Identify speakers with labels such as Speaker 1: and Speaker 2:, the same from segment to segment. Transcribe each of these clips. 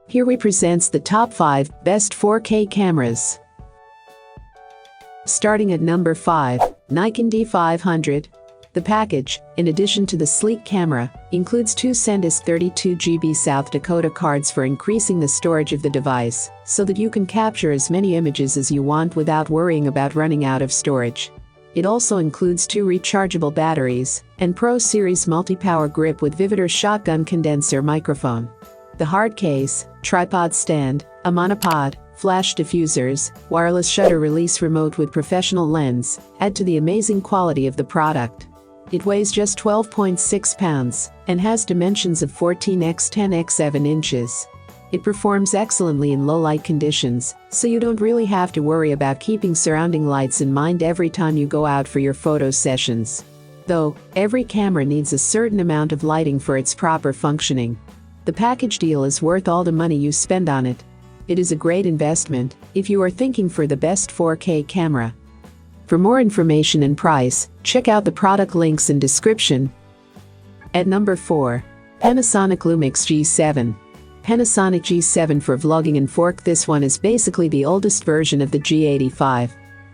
Speaker 1: Here we presents the top 5 best 4K cameras. Starting at number 5, Nikon D500. The package, in addition to the sleek camera, includes 2 SanDisk 32GB South Dakota cards for increasing the storage of the device, so that you can capture as many images as you want without worrying about running out of storage. It also includes 2 rechargeable batteries, and Pro Series multi-power grip with Vivitar shotgun condenser microphone. The hard case, tripod stand, a monopod, flash diffusers, wireless shutter release remote with professional lens, add to the amazing quality of the product. It weighs just 12.6 pounds, and has dimensions of 14x10x7 inches. It performs excellently in low-light conditions, so you don't really have to worry about keeping surrounding lights in mind every time you go out for your photo sessions. Though, every camera needs a certain amount of lighting for its proper functioning. The package deal is worth all the money you spend on it. It is a great investment if you are thinking for the best 4K camera. For more information and price, check out the product links in description. At number 4, Panasonic LUMIX G7. Panasonic G7 for vlogging and fork. This one is basically the oldest version of the G85.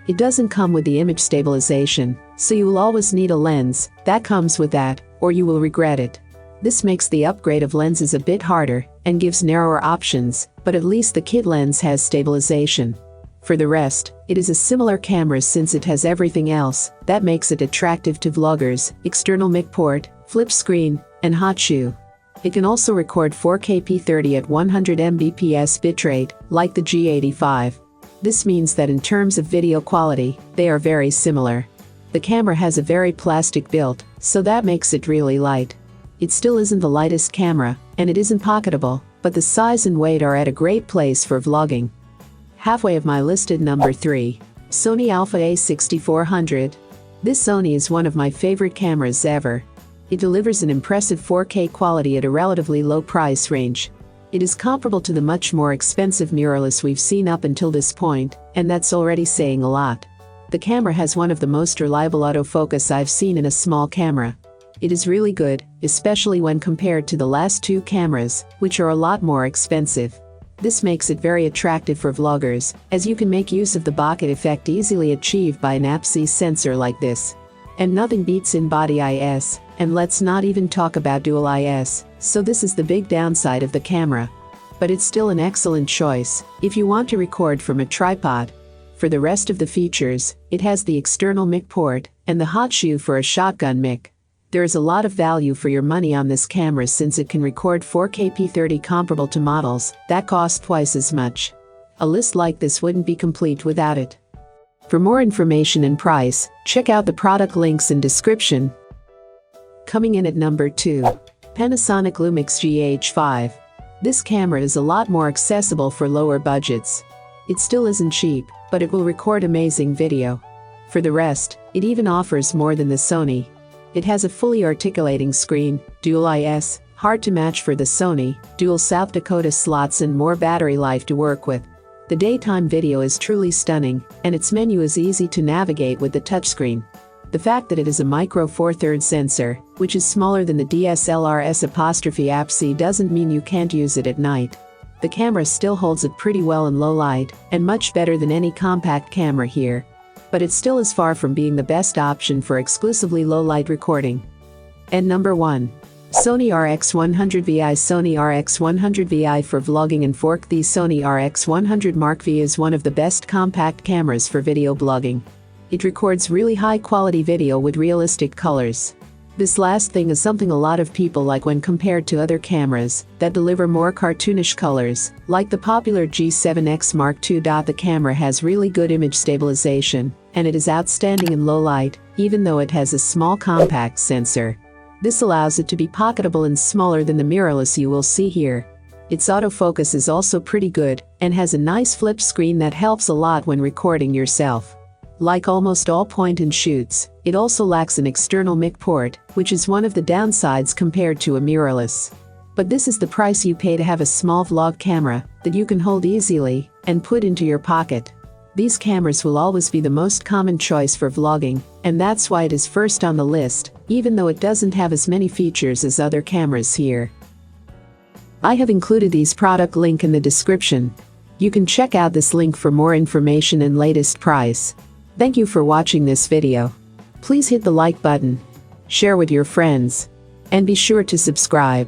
Speaker 1: It doesn't come with the image stabilization, so you will always need a lens that comes with that, or you will regret it. This makes the upgrade of lenses a bit harder and gives narrower options, but at least the kit lens has stabilization. For the rest, it is a similar camera since it has everything else that makes it attractive to vloggers: external mic port, flip screen, and hot shoe. It can also record 4K P30 at 100 Mbps bitrate, like the G85. This means that in terms of video quality, they are very similar. The camera has a very plastic build, so that makes it really light. It still isn't the lightest camera, and it isn't pocketable, but the size and weight are at a great place for vlogging. Halfway of my list at number 3, Sony Alpha A6400. This Sony is one of my favorite cameras ever. It delivers an impressive 4K quality at a relatively low price range. It is comparable to the much more expensive mirrorless we've seen up until this point, and that's already saying a lot. The camera has one of the most reliable autofocus I've seen in a small camera. It is really good, especially when compared to the last 2 cameras, which are a lot more expensive. This makes it very attractive for vloggers, as you can make use of the bokeh effect easily achieved by an APS-C sensor like this. And nothing beats in-body IS, and let's not even talk about dual IS, so this is the big downside of the camera. But it's still an excellent choice if you want to record from a tripod. For the rest of the features, it has the external mic port and the hot shoe for a shotgun mic. There is a lot of value for your money on this camera since it can record 4K P30 comparable to models that cost twice as much. A list like this wouldn't be complete without it. For more information and price, check out the product links in description. Coming in at number 2, Panasonic LUMIX GH5. This camera is a lot more accessible for lower budgets. It still isn't cheap, but it will record amazing video. For the rest, it even offers more than the Sony. It has a fully articulating screen, dual IS, hard to match for the Sony, dual South Dakota slots, and more battery life to work with. The daytime video is truly stunning, and its menu is easy to navigate with the touchscreen. The fact that it is a micro Four Thirds sensor, which is smaller than the DSLR APS-C doesn't mean you can't use it at night. The camera still holds it pretty well in low light, and much better than any compact camera here. But it still is far from being the best option for exclusively low-light recording. And number 1. Sony RX100VA. Sony RX100VA for vlogging and fork. The Sony RX100 Mark V is one of the best compact cameras for video blogging. It records really high-quality video with realistic colors. This last thing is something a lot of people like when compared to other cameras that deliver more cartoonish colors, like the popular G7X Mark II. The camera has really good image stabilization, and it is outstanding in low light, even though it has a small compact sensor. This allows it to be pocketable and smaller than the mirrorless you will see here. Its autofocus is also pretty good, and has a nice flip screen that helps a lot when recording yourself. Like almost all point-and-shoots, it also lacks an external mic port, which is one of the downsides compared to a mirrorless. But this is the price you pay to have a small vlog camera that you can hold easily and put into your pocket. These cameras will always be the most common choice for vlogging, and that's why it is first on the list, even though it doesn't have as many features as other cameras here. I have included these product link in the description. You can check out this link for more information and latest price. Thank you for watching this video. Please hit the like button, share with your friends, and be sure to subscribe.